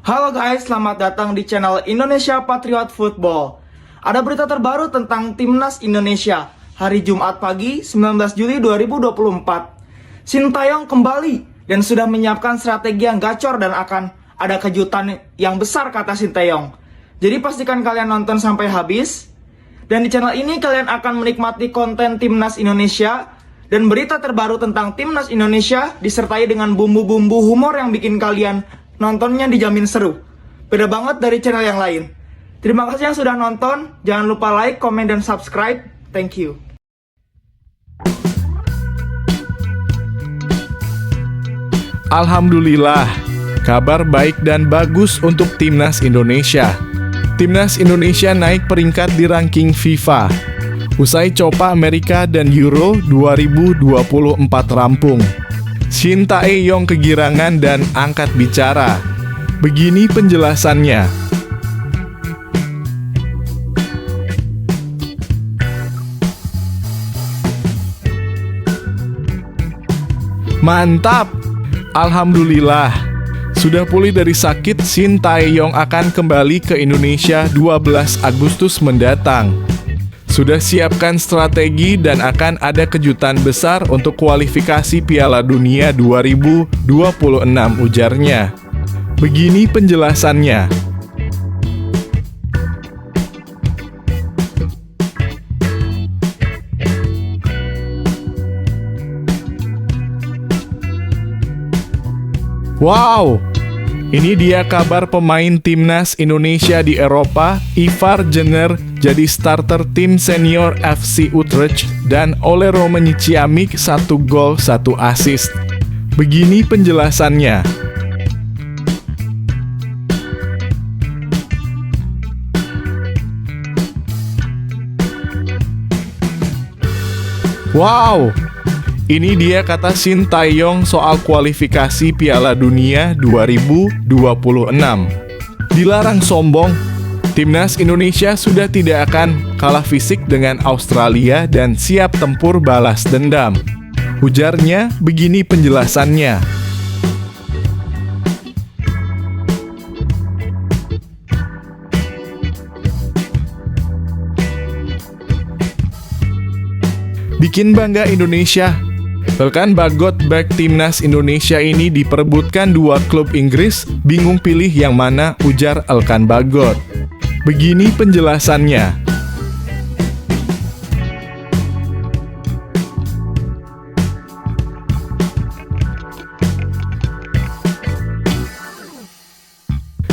Halo guys, selamat datang di channel Indonesia Patriot Football. Ada berita terbaru tentang Timnas Indonesia hari Jumat pagi 19 Juli 2024. Sintayong kembali dan sudah menyiapkan strategi yang gacor dan akan ada kejutan yang besar, kata Sintayong. Jadi pastikan kalian nonton sampai habis. Dan di channel ini kalian akan menikmati konten Timnas Indonesia dan berita terbaru tentang Timnas Indonesia disertai dengan bumbu-bumbu humor yang bikin kalian nontonnya dijamin seru. Beda banget dari channel yang lain. Terima kasih yang sudah nonton. Jangan lupa like, komen, dan subscribe. Thank you. Alhamdulillah, kabar baik dan bagus untuk Timnas Indonesia. Timnas Indonesia naik peringkat di ranking FIFA. Usai Copa Amerika dan Euro 2024 rampung, Sintayong kegirangan dan angkat bicara. Begini penjelasannya. Mantap! Alhamdulillah. Sudah pulih dari sakit, Sintayong akan kembali ke Indonesia 12 Agustus mendatang. Sudah siapkan strategi dan akan ada kejutan besar untuk kualifikasi Piala Dunia 2026, ujarnya. Begini penjelasannya. Wow! Ini dia kabar pemain Timnas Indonesia di Eropa, Ivar Jenner jadi starter tim senior FC Utrecht dan Ole Romani Ciamik 1 gol 1 assist. Begini penjelasannya. Wow! Ini dia kata Sintayong soal kualifikasi Piala Dunia 2026. Dilarang sombong, Timnas Indonesia sudah tidak akan kalah fisik dengan Australia dan siap tempur balas dendam. Ujarnya, begini penjelasannya. Bikin bangga Indonesia. Elkan Bagot back Timnas Indonesia ini diperebutkan 2 klub Inggris, bingung pilih yang mana, ujar Elkan Bagot. Begini penjelasannya.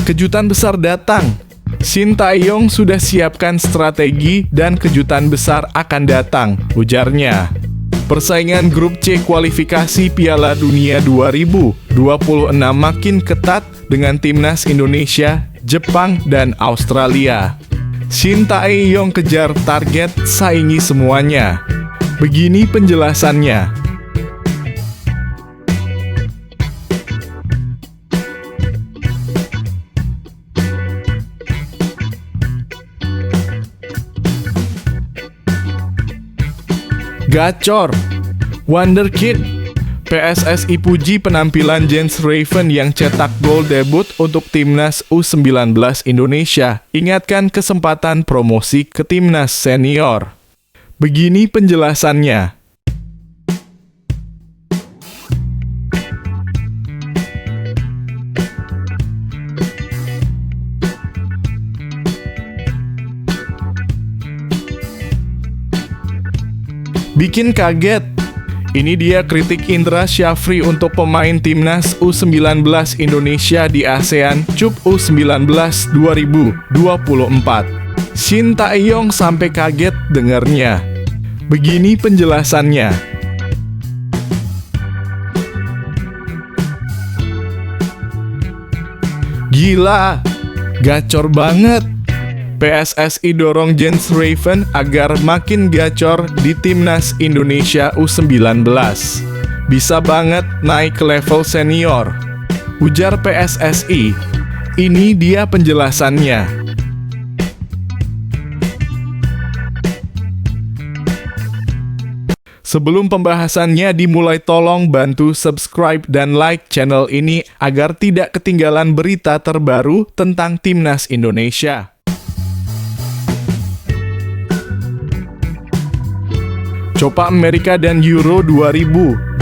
Kejutan besar datang. Sintayong sudah siapkan strategi dan kejutan besar akan datang, ujarnya. Persaingan grup C kualifikasi Piala Dunia 2026 makin ketat dengan Timnas Indonesia, Jepang, dan Australia. Sintayong kejar target, saingi semuanya. Begini penjelasannya. Gacor, Wonderkid. PSSI puji penampilan Jens Raven yang cetak gol debut untuk Timnas U19 Indonesia. Ingatkan kesempatan promosi ke Timnas Senior. Begini penjelasannya. Bikin kaget. Ini dia kritik Indra Syafri untuk pemain Timnas U19 Indonesia di ASEAN Cup U19 2024. Sintayong sampai kaget dengarnya. Begini penjelasannya. Gila, gacor banget. PSSI dorong Jens Raven agar makin gacor di Timnas Indonesia U19. Bisa banget naik ke level senior, ujar PSSI. Ini dia penjelasannya. Sebelum pembahasannya dimulai, tolong bantu subscribe dan like channel ini agar tidak ketinggalan berita terbaru tentang Timnas Indonesia. Copa Amerika dan Euro 2024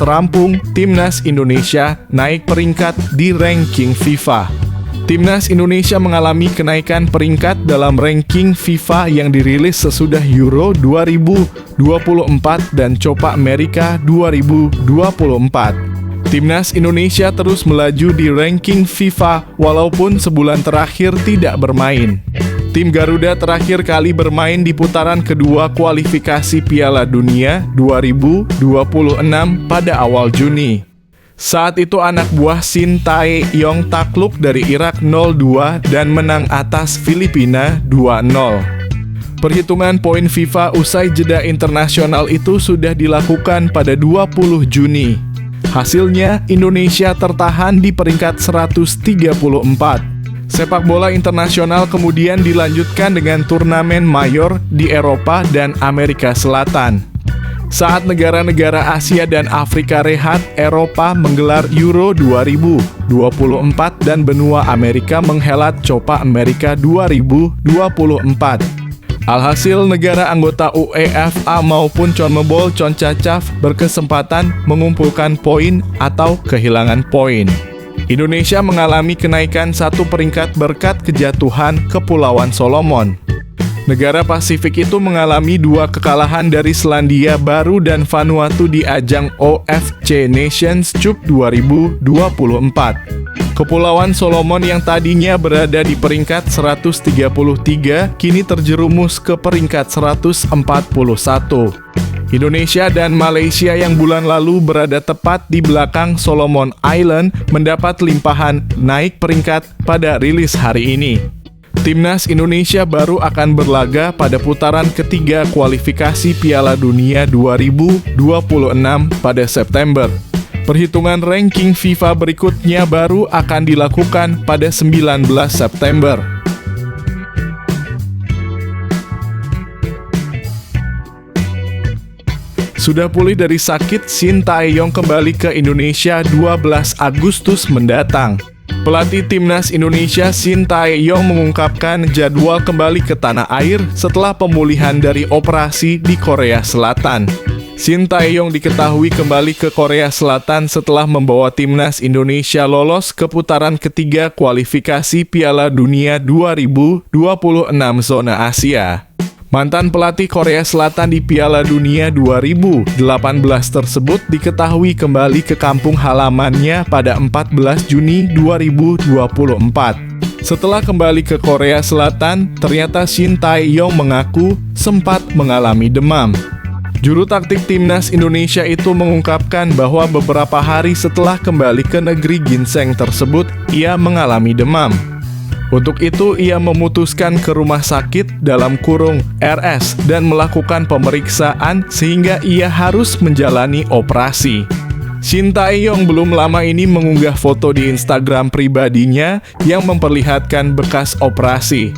rampung, Timnas Indonesia naik peringkat di ranking FIFA. Timnas Indonesia mengalami kenaikan peringkat dalam ranking FIFA yang dirilis sesudah Euro 2024 dan Copa Amerika 2024. Timnas Indonesia terus melaju di ranking FIFA walaupun sebulan terakhir tidak bermain. Tim Garuda terakhir kali bermain di putaran kedua kualifikasi Piala Dunia 2026 pada awal Juni. Saat itu anak buah Shin Tae-yong takluk dari Irak 0-2 dan menang atas Filipina 2-0. Perhitungan poin FIFA usai jeda internasional itu sudah dilakukan pada 20 Juni. Hasilnya, Indonesia tertahan di peringkat 134. Sepak bola internasional kemudian dilanjutkan dengan turnamen mayor di Eropa dan Amerika Selatan. Saat negara-negara Asia dan Afrika rehat, Eropa menggelar Euro 2024 dan benua Amerika menghelat Copa Amerika 2024. Alhasil, negara anggota UEFA maupun CONMEBOL CONCACAF berkesempatan mengumpulkan poin atau kehilangan poin. Indonesia mengalami kenaikan satu peringkat berkat kejatuhan Kepulauan Solomon. Negara Pasifik itu mengalami 2 kekalahan dari Selandia Baru dan Vanuatu di ajang OFC Nations Cup 2024. Kepulauan Solomon yang tadinya berada di peringkat 133 kini terjerumus ke peringkat 141. Indonesia dan Malaysia yang bulan lalu berada tepat di belakang Solomon Island mendapat limpahan naik peringkat pada rilis hari ini. Timnas Indonesia baru akan berlaga pada putaran ketiga kualifikasi Piala Dunia 2026 pada September. Perhitungan ranking FIFA berikutnya baru akan dilakukan pada 19 September. Sudah pulih dari sakit, Shin Tae-yong kembali ke Indonesia 12 Agustus mendatang. Pelatih Timnas Indonesia Shin Tae-yong mengungkapkan jadwal kembali ke tanah air setelah pemulihan dari operasi di Korea Selatan. Shin Tae-yong diketahui kembali ke Korea Selatan setelah membawa Timnas Indonesia lolos ke putaran ketiga kualifikasi Piala Dunia 2026 zona Asia. Mantan pelatih Korea Selatan di Piala Dunia 2018 tersebut diketahui kembali ke kampung halamannya pada 14 Juni 2024. Setelah kembali ke Korea Selatan, ternyata Shin Tae-yong mengaku sempat mengalami demam. Juru taktik Timnas Indonesia itu mengungkapkan bahwa beberapa hari setelah kembali ke negeri ginseng tersebut, ia mengalami demam. Untuk itu, ia memutuskan ke rumah sakit (RS) dan melakukan pemeriksaan sehingga ia harus menjalani operasi. Shin Tae-yong belum lama ini mengunggah foto di Instagram pribadinya yang memperlihatkan bekas operasi.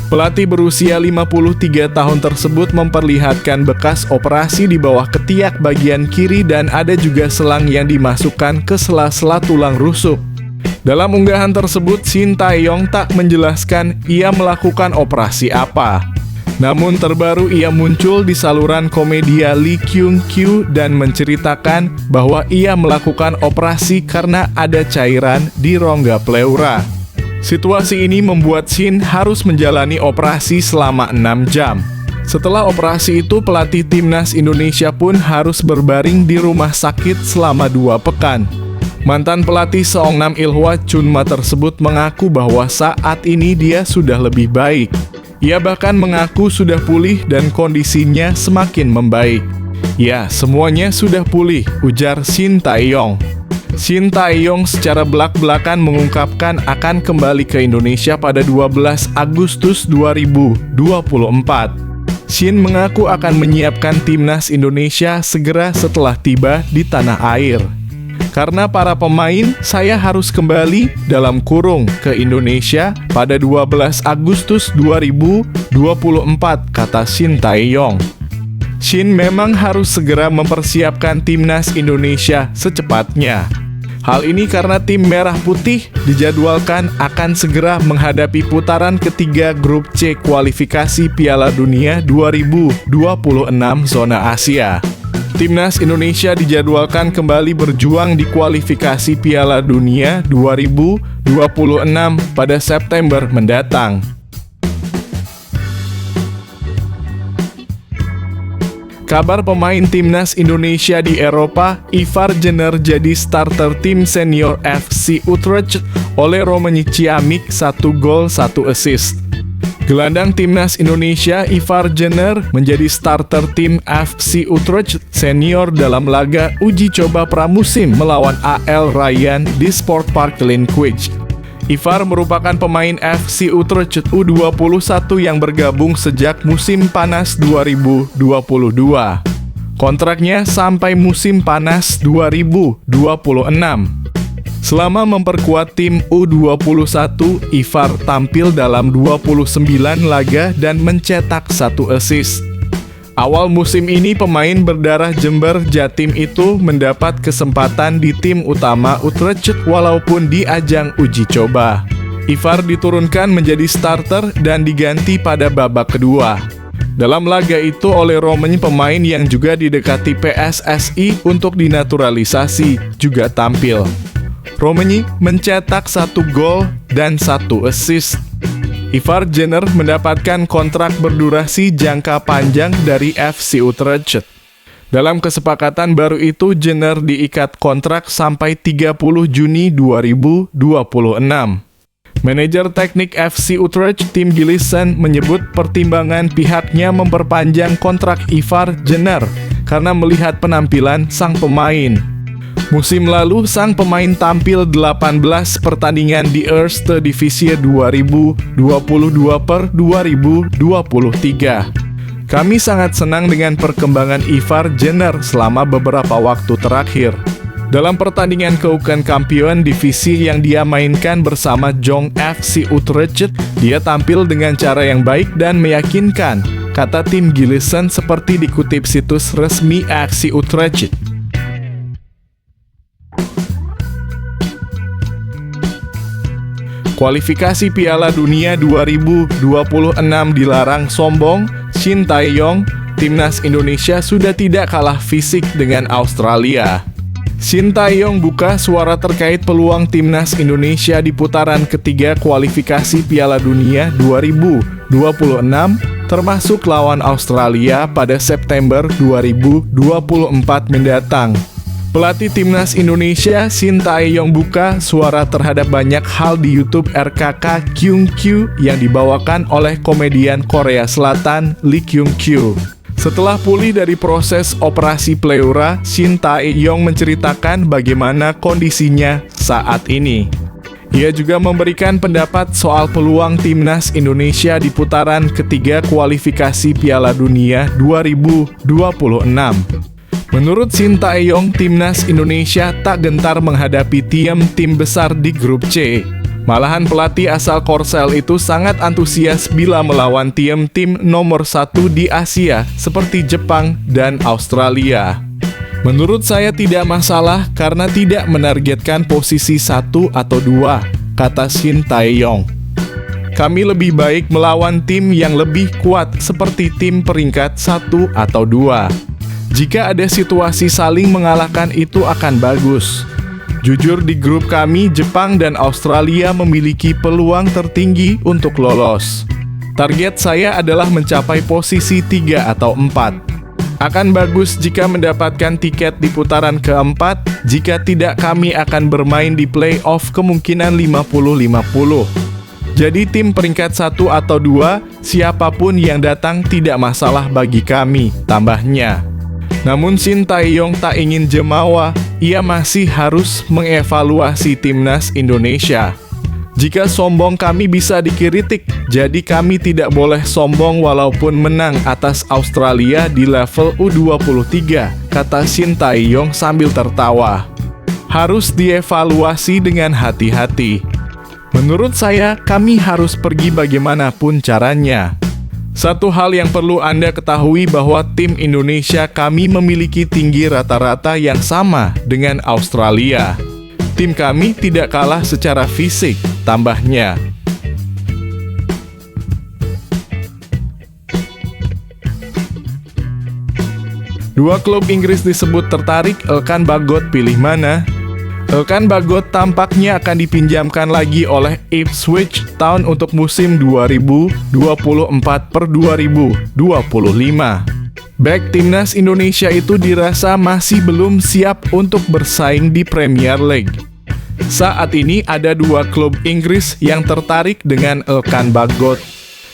Pelatih berusia 53 tahun tersebut memperlihatkan bekas operasi di bawah ketiak bagian kiri dan ada juga selang yang dimasukkan ke sela-sela tulang rusuk. Dalam unggahan tersebut, Shin Tae-yong tak menjelaskan ia melakukan operasi apa. Namun terbaru ia muncul di saluran komedia Lee Kyung-kyu dan menceritakan bahwa ia melakukan operasi karena ada cairan di rongga pleura. Situasi ini membuat Shin harus menjalani operasi selama 6 jam. Setelah operasi itu, pelatih Timnas Indonesia pun harus berbaring di rumah sakit selama 2 pekan. Mantan pelatih Seongnam Ilhwa Chunma tersebut mengaku bahwa saat ini dia sudah lebih baik. Ia bahkan mengaku sudah pulih dan kondisinya semakin membaik. Ya, semuanya sudah pulih, ujar Shin Tae-yong. Shin Tae-yong secara belak-belakan mengungkapkan akan kembali ke Indonesia pada 12 Agustus 2024. Shin mengaku akan menyiapkan Timnas Indonesia segera setelah tiba di tanah air. Karena para pemain, saya harus kembali ke Indonesia pada 12 Agustus 2024, kata Shin Tae-yong. Shin memang harus segera mempersiapkan timnas Indonesia secepatnya. Hal ini karena tim Merah Putih dijadwalkan akan segera menghadapi putaran ketiga grup C kualifikasi Piala Dunia 2026 zona Asia. Timnas Indonesia dijadwalkan kembali berjuang di kualifikasi Piala Dunia 2026 pada September mendatang. Kabar pemain timnas Indonesia di Eropa, Ivar Jenner jadi starter tim senior FC Utrecht oleh Romani Ciamik, 1 gol 1 assist. Gelandang timnas Indonesia Ivar Jenner menjadi starter tim FC Utrecht senior dalam laga uji coba pramusim melawan AL Ryan di Sport Park Linkwijk. Ivar merupakan pemain FC Utrecht U21 yang bergabung sejak musim panas 2022. Kontraknya sampai musim panas 2026. Selama memperkuat tim U21, Ivar tampil dalam 29 laga dan mencetak 1 assist. Awal musim ini pemain berdarah Jember Jatim itu mendapat kesempatan di tim utama Utrecht walaupun di ajang uji coba. Ivar diturunkan menjadi starter dan diganti pada babak kedua. Dalam laga itu oleh Romani, pemain yang juga didekati PSSI untuk dinaturalisasi, juga tampil. Romani mencetak 1 gol dan 1 assist. Ivar Jenner mendapatkan kontrak berdurasi jangka panjang dari FC Utrecht. Dalam kesepakatan baru itu, Jenner diikat kontrak sampai 30 Juni 2026. Manajer teknik FC Utrecht, Tim Gillissen, menyebut pertimbangan pihaknya memperpanjang kontrak Ivar Jenner karena melihat penampilan sang pemain. Musim lalu, sang pemain tampil 18 pertandingan di Eerste Divisie 2022/2023. Kami sangat senang dengan perkembangan Ivar Jenner selama beberapa waktu terakhir. Dalam pertandingan Keukenkampioen divisi yang dia mainkan bersama Jong FC Utrecht, dia tampil dengan cara yang baik dan meyakinkan, kata Tim Gillissen seperti dikutip situs resmi FC Utrecht. Kualifikasi Piala Dunia 2026 dilarang sombong, Shin Tae-yong, timnas Indonesia sudah tidak kalah fisik dengan Australia. Shin Tae-yong buka suara terkait peluang timnas Indonesia di putaran ketiga kualifikasi Piala Dunia 2026, termasuk lawan Australia pada September 2024 mendatang. Pelatih timnas Indonesia Shin Tae-yong buka suara terhadap banyak hal di YouTube RKK Kyung-kyu yang dibawakan oleh komedian Korea Selatan Lee Kyung-kyu. Setelah pulih dari proses operasi pleura, Shin Tae-yong menceritakan bagaimana kondisinya saat ini. Ia juga memberikan pendapat soal peluang timnas Indonesia di putaran ketiga kualifikasi Piala Dunia 2026. Menurut Shin Tae-yong, timnas Indonesia tak gentar menghadapi tim besar di grup C. Malahan pelatih asal Korsel itu sangat antusias bila melawan tim nomor 1 di Asia seperti Jepang dan Australia. Menurut saya tidak masalah karena tidak menargetkan posisi 1 atau 2, kata Shin Tae-yong. Kami lebih baik melawan tim yang lebih kuat seperti tim peringkat 1 atau 2. Jika ada situasi saling mengalahkan itu akan bagus. Jujur di grup kami, Jepang dan Australia memiliki peluang tertinggi untuk lolos. Target saya adalah mencapai posisi 3 atau 4. Akan bagus jika mendapatkan tiket di putaran keempat, jika tidak kami akan bermain di play-off kemungkinan 50-50. Jadi tim peringkat 1 atau 2, siapapun yang datang tidak masalah bagi kami, tambahnya. Namun Shin Tae-yong tak ingin jemawa, ia masih harus mengevaluasi timnas Indonesia. Jika sombong kami bisa dikritik, jadi kami tidak boleh sombong walaupun menang atas Australia di level U23, kata Shin Tae-yong sambil tertawa. Harus dievaluasi dengan hati-hati. Menurut saya, kami harus pergi bagaimanapun caranya. Satu hal yang perlu Anda ketahui bahwa tim Indonesia kami memiliki tinggi rata-rata yang sama dengan Australia. Tim kami tidak kalah secara fisik, tambahnya. Dua klub Inggris disebut tertarik, Elkan Bagot pilih mana? Elkan Bagot tampaknya akan dipinjamkan lagi oleh Ipswich Town untuk musim 2024-2025. Bek timnas Indonesia itu dirasa masih belum siap untuk bersaing di Premier League. Saat ini ada dua klub Inggris yang tertarik dengan Elkan Bagot.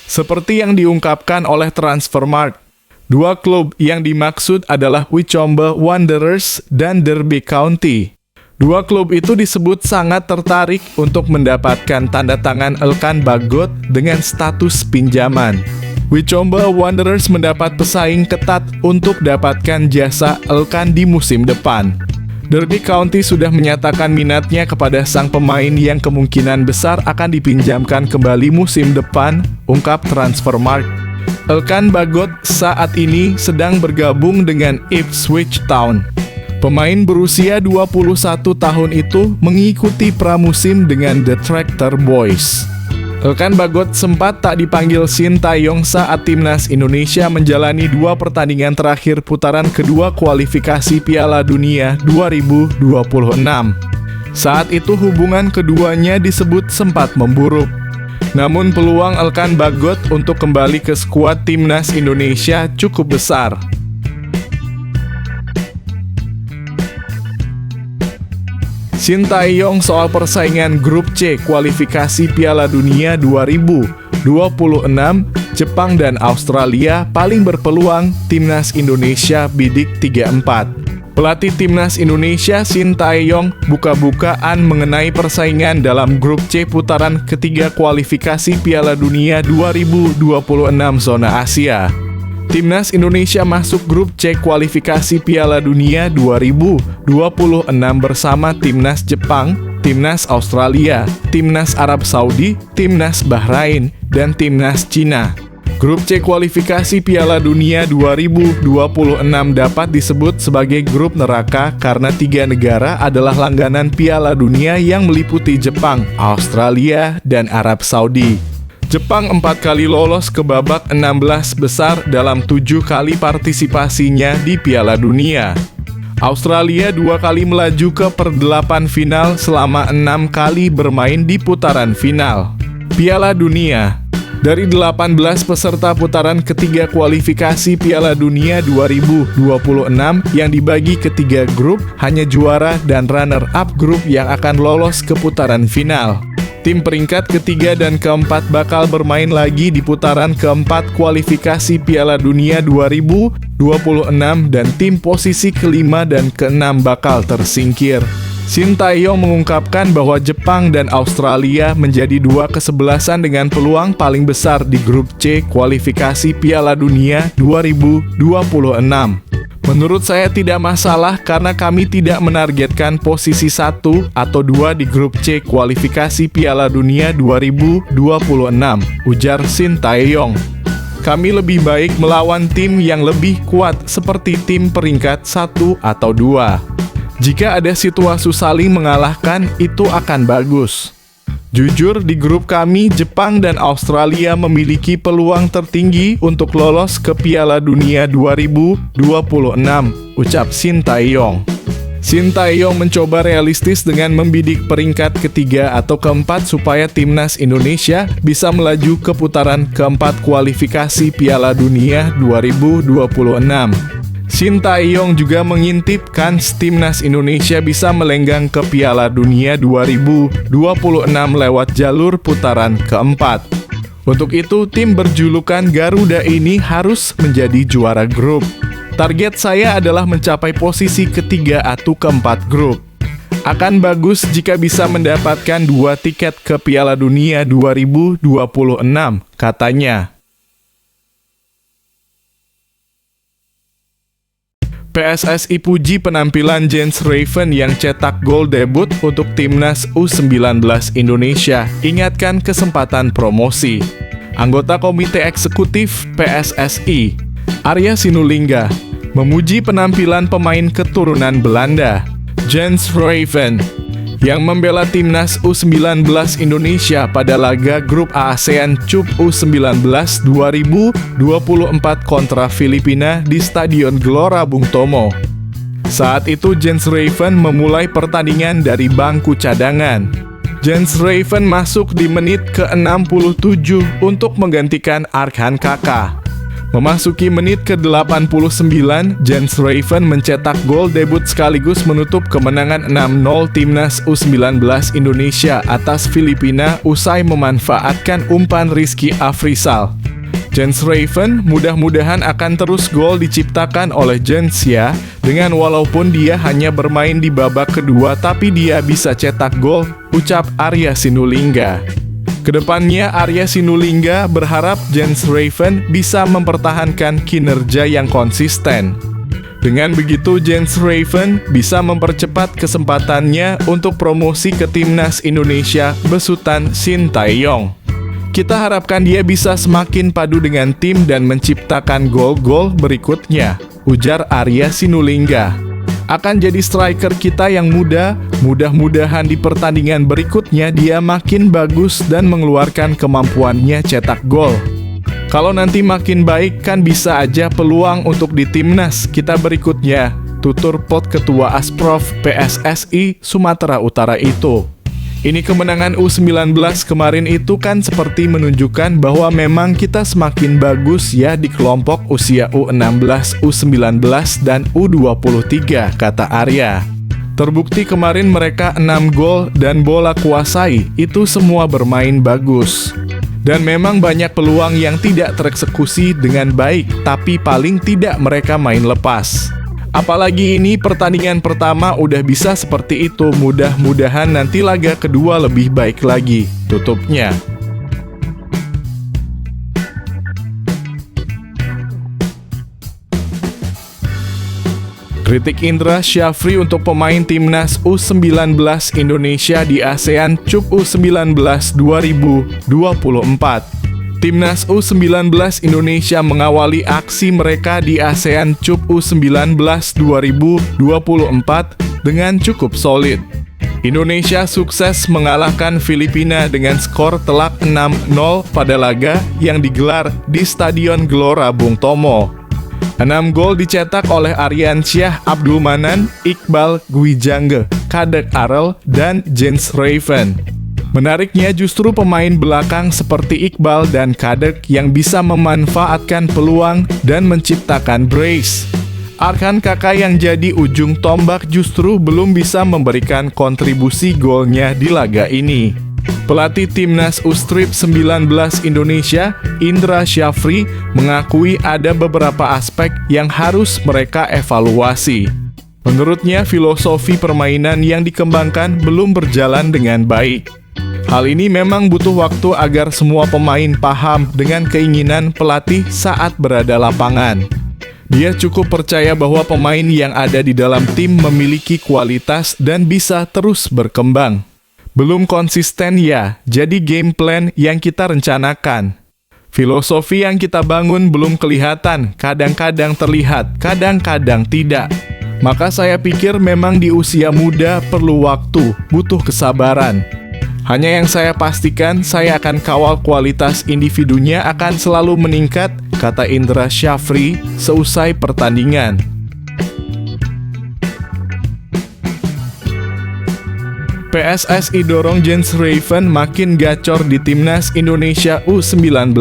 Seperti yang diungkapkan oleh Transfermarkt, dua klub yang dimaksud adalah Wycombe Wanderers dan Derby County. Dua klub itu disebut sangat tertarik untuk mendapatkan tanda tangan Elkan Bagot dengan status pinjaman. Wycombe Wanderers mendapat pesaing ketat untuk dapatkan jasa Elkan di musim depan. Derby County sudah menyatakan minatnya kepada sang pemain yang kemungkinan besar akan dipinjamkan kembali musim depan, ungkap Transfermarkt. Elkan Bagot saat ini sedang bergabung dengan Ipswich Town. Pemain berusia 21 tahun itu mengikuti pramusim dengan The Tractor Boys. Elkan Bagot sempat tak dipanggil Sintayong saat timnas Indonesia menjalani dua pertandingan terakhir putaran kedua kualifikasi Piala Dunia 2026. Saat itu hubungan keduanya disebut sempat memburuk. Namun peluang Elkan Bagot untuk kembali ke skuad timnas Indonesia cukup besar. Sintayong soal persaingan grup C kualifikasi Piala Dunia 2026, Jepang dan Australia paling berpeluang timnas Indonesia bidik 34. Pelatih timnas Indonesia Sintayong buka-bukaan mengenai persaingan dalam grup C putaran ketiga kualifikasi Piala Dunia 2026 zona Asia. Timnas Indonesia masuk grup C kualifikasi Piala Dunia 2026 bersama Timnas Jepang, Timnas Australia, Timnas Arab Saudi, Timnas Bahrain, dan Timnas Cina. Grup C kualifikasi Piala Dunia 2026 dapat disebut sebagai grup neraka karena tiga negara adalah langganan Piala Dunia yang meliputi Jepang, Australia, dan Arab Saudi. Jepang 4 kali lolos ke babak 16 besar dalam 7 kali partisipasinya di Piala Dunia. Australia 2 kali melaju ke per-8 final selama 6 kali bermain di putaran final. Piala Dunia. Dari 18 peserta putaran ketiga kualifikasi Piala Dunia 2026 yang dibagi ke 3 grup, hanya juara dan runner-up grup yang akan lolos ke putaran final. Tim peringkat ketiga dan keempat bakal bermain lagi di putaran keempat kualifikasi Piala Dunia 2026 dan tim posisi kelima dan keenam bakal tersingkir. Sintayong mengungkapkan bahwa Jepang dan Australia menjadi dua kesebelasan dengan peluang paling besar di grup C kualifikasi Piala Dunia 2026. Menurut saya tidak masalah karena kami tidak menargetkan posisi 1 atau 2 di grup C kualifikasi Piala Dunia 2026, ujar Sintayong. Kami lebih baik melawan tim yang lebih kuat seperti tim peringkat 1 atau 2. Jika ada situasi saling mengalahkan, itu akan bagus. Jujur, di grup kami, Jepang dan Australia memiliki peluang tertinggi untuk lolos ke Piala Dunia 2026, ucap Sintayong. Sintayong mencoba realistis dengan membidik peringkat ketiga atau keempat supaya timnas Indonesia bisa melaju ke putaran keempat kualifikasi Piala Dunia 2026. Sintayong juga mengintipkan timnas Indonesia bisa melenggang ke Piala Dunia 2026 lewat jalur putaran keempat. Untuk itu, tim berjulukan Garuda ini harus menjadi juara grup. Target saya adalah mencapai posisi ketiga atau keempat grup. Akan bagus jika bisa mendapatkan 2 tiket ke Piala Dunia 2026, katanya. PSSI puji penampilan Jens Raven yang cetak gol debut untuk timnas U19 Indonesia, ingatkan kesempatan promosi. Anggota Komite Eksekutif PSSI, Arya Sinulinga, memuji penampilan pemain keturunan Belanda, Jens Ruijven, yang membela timnas U19 Indonesia pada laga grup A ASEAN Cup U19 2024 kontra Filipina di Stadion Gelora Bung Tomo. Saat itu Jens Ruijven memulai pertandingan dari bangku cadangan. Jens Ruijven masuk di menit ke-67 untuk menggantikan Arkan Kaka. Memasuki menit ke-89, Jens Ruijven mencetak gol debut sekaligus menutup kemenangan 6-0 timnas U19 Indonesia atas Filipina usai memanfaatkan umpan Rizky Afrizal. Jens Ruijven mudah-mudahan akan terus gol diciptakan oleh Jens ya, dengan walaupun dia hanya bermain di babak kedua tapi dia bisa cetak gol, ucap Arya Sinulinga. Kedepannya Arya Sinulinga berharap Jens Ruijven bisa mempertahankan kinerja yang konsisten. Dengan begitu Jens Ruijven bisa mempercepat kesempatannya untuk promosi ke timnas Indonesia besutan Sintayong. Kita harapkan dia bisa semakin padu dengan tim dan menciptakan gol-gol berikutnya, ujar Arya Sinulinga. Akan jadi striker kita yang muda, mudah-mudahan di pertandingan berikutnya dia makin bagus dan mengeluarkan kemampuannya cetak gol. Kalau nanti makin baik kan bisa aja peluang untuk di timnas kita berikutnya, tutur Pot Ketua Asprof PSSI Sumatera Utara itu. Ini kemenangan U19 kemarin itu kan seperti menunjukkan bahwa memang kita semakin bagus ya di kelompok usia U16, U19, dan U23, kata Arya. Terbukti kemarin mereka 6 gol dan bola kuasai, itu semua bermain bagus. Dan memang banyak peluang yang tidak tereksekusi dengan baik, tapi paling tidak mereka main lepas. Apalagi ini pertandingan pertama udah bisa seperti itu, mudah-mudahan nanti laga kedua lebih baik lagi, tutupnya. Kritik Indra Syafri untuk pemain timnas U19 Indonesia di ASEAN Cup U19 2024. Timnas U19 Indonesia mengawali aksi mereka di ASEAN Cup U19 2024 dengan cukup solid. Indonesia sukses mengalahkan Filipina dengan skor telak 6-0 pada laga yang digelar di Stadion Gelora Bung Tomo. 6 gol dicetak oleh Aryansyah Abdul Manan, Iqbal Gwijangge, Kadek Arel, dan Jens Ruijven. Menariknya justru pemain belakang seperti Iqbal dan Kadek yang bisa memanfaatkan peluang dan menciptakan brace. Arkan Kaka yang jadi ujung tombak justru belum bisa memberikan kontribusi golnya di laga ini. Pelatih timnas U19 Indonesia, Indra Syafri, mengakui ada beberapa aspek yang harus mereka evaluasi. Menurutnya, filosofi permainan yang dikembangkan belum berjalan dengan baik. Hal ini memang butuh waktu agar semua pemain paham dengan keinginan pelatih saat berada lapangan. Dia cukup percaya bahwa pemain yang ada di dalam tim memiliki kualitas dan bisa terus berkembang. Belum konsisten ya, jadi game plan yang kita rencanakan. Filosofi yang kita bangun belum kelihatan, kadang-kadang terlihat, kadang-kadang tidak. Maka saya pikir memang di usia muda perlu waktu, butuh kesabaran. Hanya yang saya pastikan, saya akan kawal kualitas individunya akan selalu meningkat, kata Indra Syafri seusai pertandingan. PSSI dorong Jens Ruijven makin gacor di timnas Indonesia U19,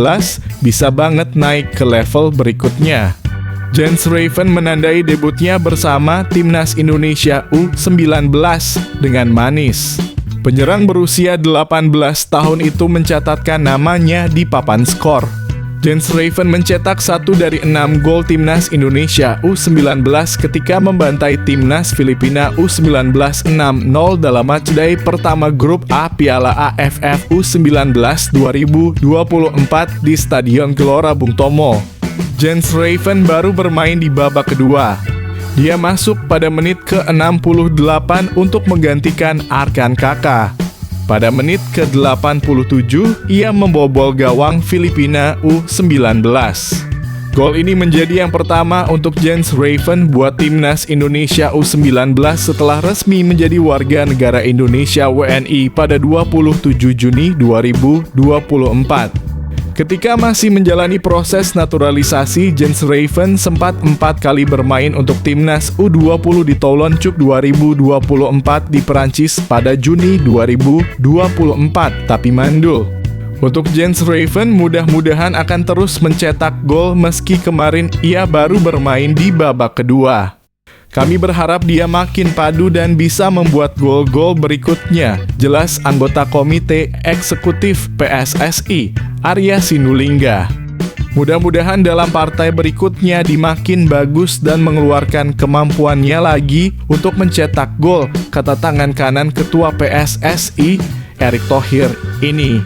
bisa banget naik ke level berikutnya. Jens Ruijven menandai debutnya bersama timnas Indonesia U19 dengan manis. Penyerang berusia 18 tahun itu mencatatkan namanya di papan skor. Jens Ruijven mencetak 1 dari 6 gol timnas Indonesia U19 ketika membantai timnas Filipina U19 6-0 dalam matchday pertama grup A Piala AFF U19 2024 di Stadion Gelora Bung Tomo. Jens Ruijven baru bermain di babak kedua. Dia masuk pada menit ke-68 untuk menggantikan Arkan Kaka. Pada menit ke-87, ia membobol gawang Filipina U19. Gol ini menjadi yang pertama untuk Jens Raven buat timnas Indonesia U19 setelah resmi menjadi warga negara Indonesia WNI pada 27 Juni 2024. Ketika masih menjalani proses naturalisasi, Jens Raven sempat 4 kali bermain untuk timnas U20 di Toulon Cup 2024 di Perancis pada Juni 2024, tapi mandul. Untuk Jens Raven, mudah-mudahan akan terus mencetak gol meski kemarin ia baru bermain di babak kedua. Kami berharap dia makin padu dan bisa membuat gol-gol berikutnya, jelas anggota Komite Eksekutif PSSI, Arya Sinulinga. Mudah-mudahan dalam partai berikutnya dimakin bagus dan mengeluarkan kemampuannya lagi untuk mencetak gol, kata tangan kanan Ketua PSSI, Erick Thohir ini.